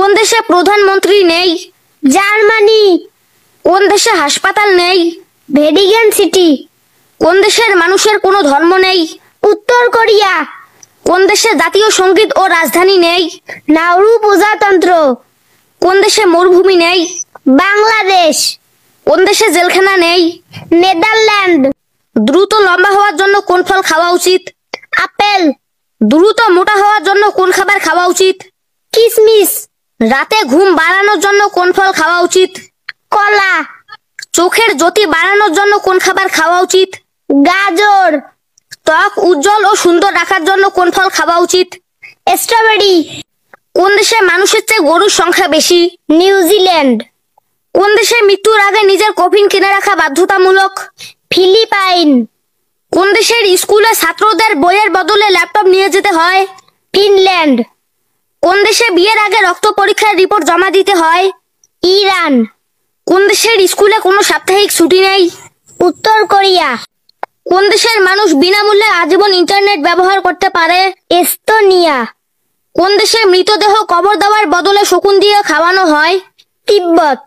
কোন দেশে প্রধানমন্ত্রী নেই? জার্মানি। কোন দেশে হাসপাতাল নেই? Vatican city. কোন দেশের মানুষের কোনো ধর্ম নেই? উত্তর কোরিয়া। কোন দেশে জাতীয় সঙ্গীত ও রাজধানী নেই? নাউরু প্রজাতন্ত্র। কোন দেশে মরুভূমি নেই? বাংলাদেশ। কোন দেশে জেলখানা নেই? নেদারল্যান্ড। দ্রুত লম্বা হওয়ার জন্য কোন ফল খাওয়া উচিত? আপেল। দ্রুত মোটা হওয়ার জন্য কোন খাবার খাওয়া উচিত? কিশমিশ। রাতে ঘুম বাড়ানোর জন্য কোন ফল খাওয়া উচিত? কলা। চোখের জ্যোতি বাড়ানোর জন্য কোন খাবার খাওয়া উচিত? গাজর। ত্বক উজ্জ্বল ও সুন্দর রাখার জন্য কোন ফল খাওয়া উচিত? স্ট্রবেরি। কোন দেশে মানুষের চেয়ে গরুর সংখ্যা বেশি? নিউজিল্যান্ড। কোন দেশে মৃত্যুর আগে নিজের কফিন কিনে রাখা বাধ্যতামূলক? ফিলিপাইন। কোন দেশের স্কুলে ছাত্রদের বইয়ের বদলে ল্যাপটপ নিয়ে যেতে হয়? ফিনল্যান্ড। কোন দেশে বিয়ের আগে রক্ত পরীক্ষার রিপোর্ট জমা দিতে হয়? ইরান। কোন দেশের স্কুলে কোনো সাপ্তাহিক ছুটি নেই? উত্তর কোরিয়া। কোন দেশের মানুষ বিনামূল্যে আজীবন ইন্টারনেট ব্যবহার করতে পারে? এস্তোনিয়া। কোন দেশে মৃতদেহ কবর দেওয়ার বদলে শকুন দিয়ে খাওয়ানো হয়? তিব্বত।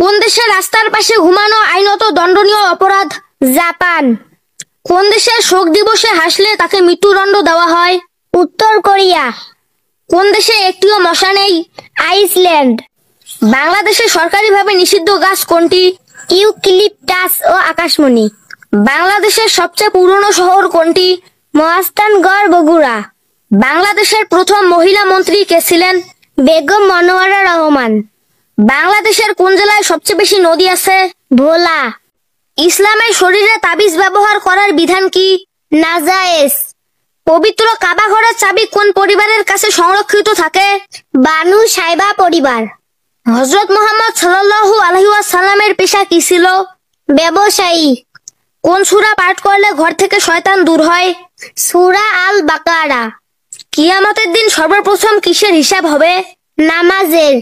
কোন দেশে রাস্তার পাশে ঘুমানো আইনত দণ্ডনীয় অপরাধ? জাপান। কোন দেশের শোক দিবসে হাসলে তাকে মৃত্যুদণ্ড দেওয়া হয়? উত্তর কোরিয়া। কোন দেশে একটিও মশা নেই? আইসল্যান্ড। বাংলাদেশে সরকারিভাবে নিষিদ্ধ গাছ কোনটি? ইউক্যালিপটাস ও আকাশমণি। বাংলাদেশের সবচেয়ে পুরনো শহর কোনটি? মহাস্থানগড়, বগুড়া। বাংলাদেশের প্রথম মহিলা মন্ত্রী কে ছিলেন? বেগম মনোয়ারা রহমান। বাংলাদেশের কোন জেলায় সবচেয়ে বেশি নদী আছে? ভোলা। ইসলামের শরীরে তাবিজ ব্যবহার করার বিধান কি? নাজায়েজ। পবিত্র কাবা ঘরের চাবি কোন পরিবারের কাছে সংরক্ষিত থাকে? বানু সাইবা পরিবার। হযরত মুহাম্মদ সাল্লাল্লাহু আলাইহি ওয়াসাল্লামের পেশা কি ছিল? ব্যবসায়ী। কোন সূরা পাঠ করলে ঘর থেকে শয়তান দূর হয়? সূরা আল বাকারা। কিয়ামতের দিন সর্বপ্রথম কিসের হিসাব হবে? নামাজের।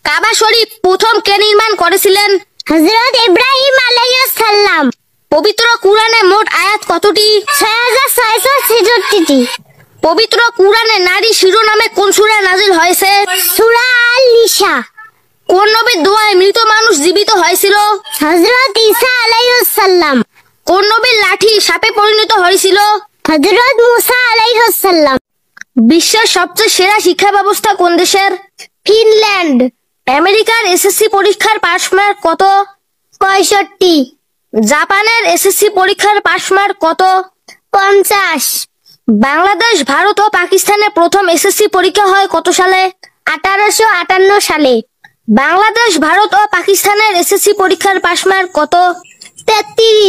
কাবা শরীফ প্রথম কে নির্মাণ করেছিলেন? হযরত ইব্রাহিম আলাইহিস সালাম। পবিত্র কুরআনে মোট আয়াত কতটি? 6666টি। পবিত্র কুরআনে নারী শিরোনামে কোন সূরা নাজিল হয়েছে? সূরা আল নিসা। কোন নবীর দোয়ায় মৃত মানুষ জীবিত হয়েছিল? হযরত ঈসা আলাইহিস সালাম। কোন নবীর লাঠি সাপে পরিণত হয়েছিল? হযরত মুসা আলাইহিস সালাম। বিশ্বের সবচেয়ে সেরা শিক্ষা ব্যবস্থা কোন দেশের? ফিনল্যান্ড। আমেরিকার এসএসসি পরীক্ষার পাস মার্ক কত? 65। জাপানের এসএসসি পরীক্ষার পাস মার্ক কত? 50। বাংলাদেশ, ভারত ও পাকিস্তানের প্রথম এসএসসি পরীক্ষা হয় কত সালে? 1858 সালে। বাংলাদেশ, ভারত ও পাকিস্তানের এসএসসি পরীক্ষার পাস মার্ক কত? 33।